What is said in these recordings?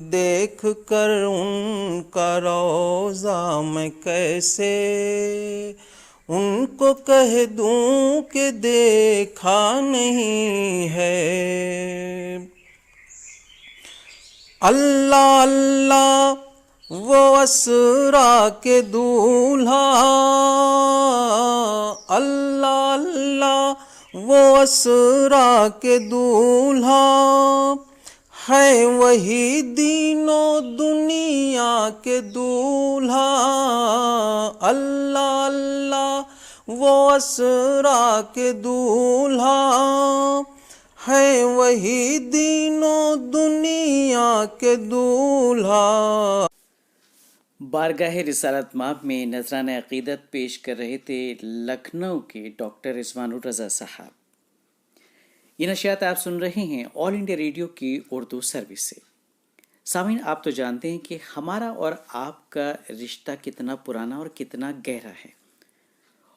دیکھ کر ان کا روضہ میں کیسے ان کو کہہ دوں کہ دیکھا نہیں ہے۔ اللہ اللہ وہ اسرا کے دولہا، اللہ اللہ وہ اسرا کے دولہا، ہے وہی دین و دنیا کے دولہا۔ اللہ اللہ وہ اسرا کے دولہا، ہے وہی دین و دنیا کے دولہا۔ بارگاہ رسالت مآب میں نذرانہ عقیدت پیش کر رہے تھے لکھنؤ کے ڈاکٹر رضوان الرضا صاحب۔ یہ نشریات آپ سن رہے ہیں آل انڈیا ریڈیو کی اردو سروس سے۔ سامعین، آپ تو جانتے ہیں کہ ہمارا اور آپ کا رشتہ کتنا پرانا اور کتنا گہرا ہے،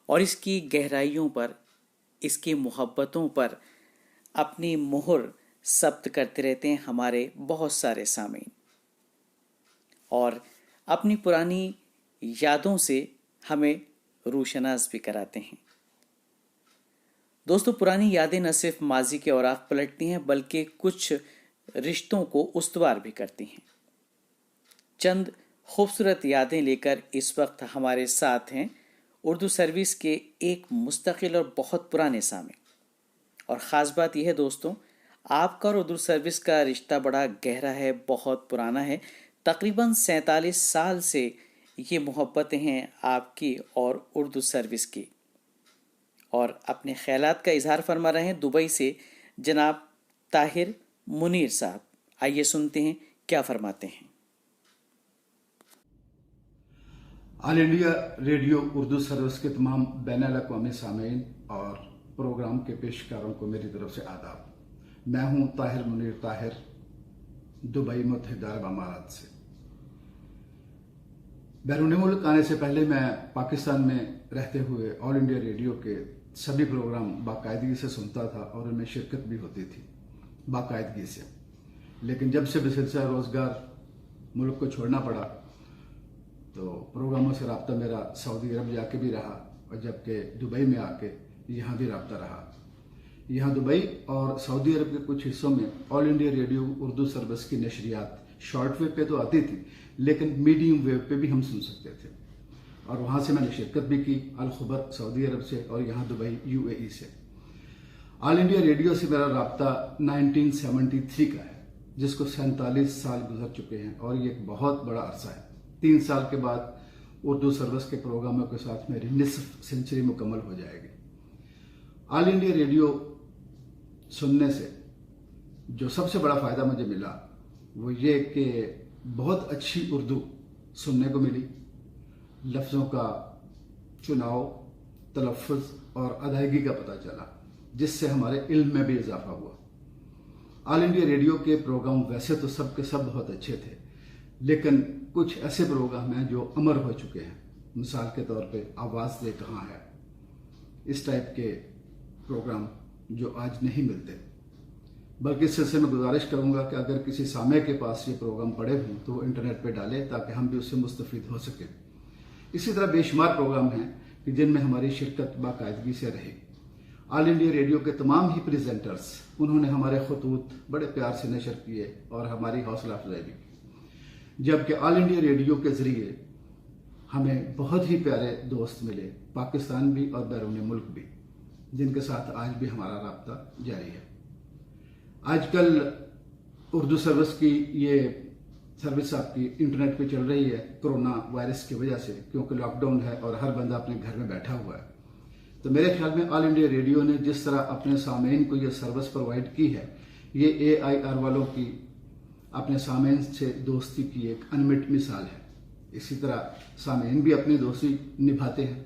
اور اس کی گہرائیوں پر، اس کی محبتوں پر اپنی مہر ثبت کرتے رہتے ہیں ہمارے بہت سارے سامعین، اور اپنی پرانی یادوں سے ہمیں روشناس بھی کراتے ہیں۔ دوستو، پرانی یادیں نہ صرف ماضی کے اوراق پلٹتی ہیں بلکہ کچھ رشتوں کو استوار بھی کرتی ہیں۔ چند خوبصورت یادیں لے کر اس وقت ہمارے ساتھ ہیں اردو سروس کے ایک مستقل اور بہت پرانے سامع، اور خاص بات یہ ہے دوستوں، آپ کا اور اردو سروس کا رشتہ بڑا گہرا ہے، بہت پرانا ہے۔ تقریباً 47 سال سے یہ محبتیں ہیں آپ کی اور اردو سروس کی۔ اور اپنے خیالات کا اظہار فرما رہے ہیں دبئی سے جناب طاہر منیر صاحب۔ آئیے سنتے ہیں کیا فرماتے ہیں۔ آل انڈیا ریڈیو اردو سروس کے تمام بین الاقوامی سامعین اور پروگرام کے پیشکاروں کو میری طرف سے آداب۔ میں ہوں طاہر منیر طاہر، دبئی متحدہ عرب امارات سے۔ بیرون ملک آنے سے پہلے میں پاکستان میں رہتے ہوئے آل انڈیا ریڈیو کے سبھی پروگرام باقاعدگی سے سنتا تھا اور ان میں شرکت بھی ہوتی تھی باقاعدگی سے، لیکن جب سے بسلسلہ روزگار ملک کو چھوڑنا پڑا تو پروگراموں سے رابطہ میرا سعودی عرب جا کے بھی رہا، اور جبکہ دبئی میں آ کے یہاں بھی رابطہ رہا۔ یہاں دبئی اور سعودی عرب کے کچھ حصوں میں آل انڈیا ریڈیو اردو سروس کی نشریات شارٹ ویو پہ تو آتی تھی، لیکن میڈیم ویو پہ بھی ہم سن سکتے تھے، اور وہاں سے میں نے شرکت بھی کی، الخبر سعودی عرب سے اور یہاں دبئی UAE سے۔ آل انڈیا ریڈیو سے میرا رابطہ 1973 کا ہے، جس کو 47 سال گزر چکے ہیں، اور یہ ایک بہت بڑا عرصہ ہے۔ 3 سال کے بعد اردو سروس کے پروگراموں کے ساتھ میری نصف سینچری مکمل ہو جائے گی۔ آل انڈیا ریڈیو سننے سے جو سب سے بڑا فائدہ مجھے ملا وہ یہ کہ بہت اچھی اردو سننے کو ملی، لفظوں کا چناؤ، تلفظ اور ادائیگی کا پتہ چلا، جس سے ہمارے علم میں بھی اضافہ ہوا۔ آل انڈیا ریڈیو کے پروگرام ویسے تو سب کے سب بہت اچھے تھے، لیکن کچھ ایسے پروگرام ہیں جو امر ہو چکے ہیں۔ مثال کے طور پہ آواز دے کہاں ہے، اس ٹائپ کے پروگرام جو آج نہیں ملتے، بلکہ اس سلسلے میں گزارش کروں گا کہ اگر کسی سامع کے پاس یہ پروگرام پڑے ہوں تو وہ انٹرنیٹ پہ ڈالے تاکہ ہم بھی اس سے مستفید ہو سکیں۔ اسی طرح بے شمار پروگرام ہیں کہ جن میں ہماری شرکت باقاعدگی سے رہی۔ آل انڈیا ریڈیو کے تمام ہی پریزنٹرز، انہوں نے ہمارے خطوط بڑے پیار سے نشر کیے اور ہماری حوصلہ افزائی بھی کی، جبکہ آل انڈیا ریڈیو کے ذریعے ہمیں بہت ہی پیارے دوست ملے، پاکستان بھی اور بیرون ملک بھی، جن کے ساتھ آج بھی ہمارا رابطہ جاری ہے۔ آج کل اردو سروس کی یہ سروس آپ کی انٹرنیٹ پہ چل رہی ہے کرونا وائرس کی وجہ سے، کیونکہ لاک ڈاؤن ہے اور ہر بندہ اپنے گھر میں بیٹھا ہوا ہے۔ تو میرے خیال میں آل انڈیا ریڈیو نے جس طرح اپنے سامعین کو یہ سروس پرووائڈ کی ہے، یہ AIR والوں کی اپنے سامعین سے دوستی کی ایک انمٹ مثال ہے۔ اسی طرح سامعین بھی اپنی دوستی نبھاتے ہیں۔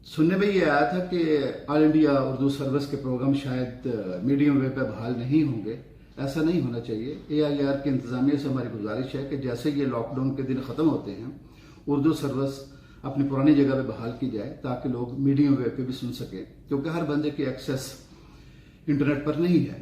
سننے میں یہ آیا تھا کہ آل انڈیا اردو سروس کے پروگرام شاید میڈیم ویو پہ بحال نہیں ہوں گے۔ ایسا نہیں ہونا چاہیے۔ AIR کی انتظامیہ سے ہماری گزارش ہے کہ جیسے یہ لاک ڈاؤن کے دن ختم ہوتے ہیں، اردو سروس اپنی پرانی جگہ پہ بحال کی جائے تاکہ لوگ میڈیم ویو پہ بھی سن سکیں، کیونکہ ہر بندے کی ایکسیس انٹرنیٹ پر نہیں ہے۔